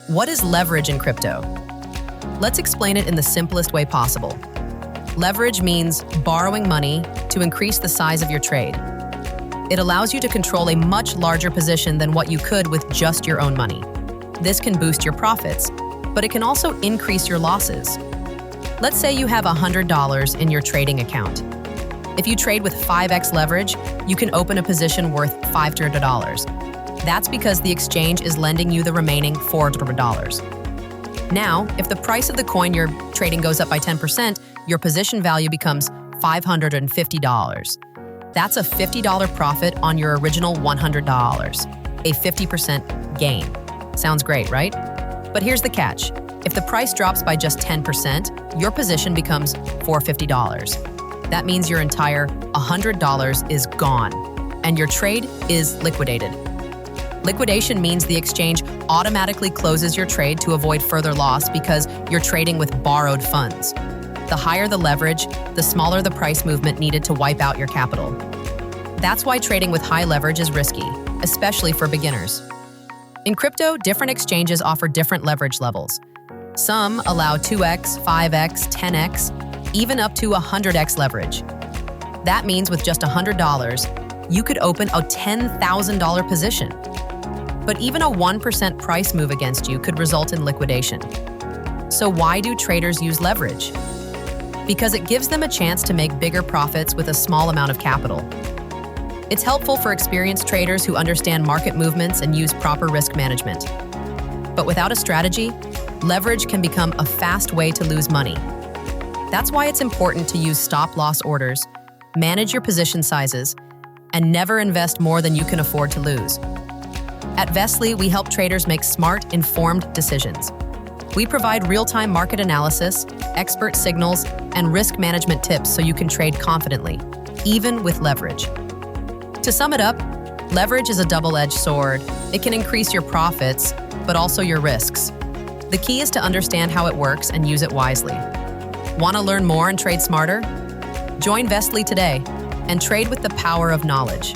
What is leverage in crypto? Let's explain it in the simplest way possible. Leverage means borrowing money to increase the size of your trade. It allows you to control a much larger position than what you could with just your own money. This can boost your profits, but it can also increase your losses. Let's say you have $100 in your trading account. If you trade with 5x leverage, you can open a position worth $500. That's because the exchange is lending you the remaining $400. Now, if the price of the coin you're trading goes up by 10%, your position value becomes $550. That's a $50 profit on your original $100, a 50% gain. Sounds great, right? But here's the catch. If the price drops by just 10%, your position becomes $450. That means your entire $100 is gone, and your trade is liquidated. Liquidation means the exchange automatically closes your trade to avoid further loss because you're trading with borrowed funds. The higher the leverage, the smaller the price movement needed to wipe out your capital. That's why trading with high leverage is risky, especially for beginners. In crypto, different exchanges offer different leverage levels. Some allow 2x, 5x, 10x, even up to 100x leverage. That means with just $100, you could open a $10,000 position. But even a 1% price move against you could result in liquidation. So why do traders use leverage? Because it gives them a chance to make bigger profits with a small amount of capital. It's helpful for experienced traders who understand market movements and use proper risk management. But without a strategy, leverage can become a fast way to lose money. That's why it's important to use stop-loss orders, manage your position sizes, and never invest more than you can afford to lose. At Vestlye, we help traders make smart, informed decisions. We provide real-time market analysis, expert signals, and risk management tips so you can trade confidently, even with leverage. To sum it up, leverage is a double-edged sword. It can increase your profits, but also your risks. The key is to understand how it works and use it wisely. Want to learn more and trade smarter? Join Vestlye today and trade with the power of knowledge.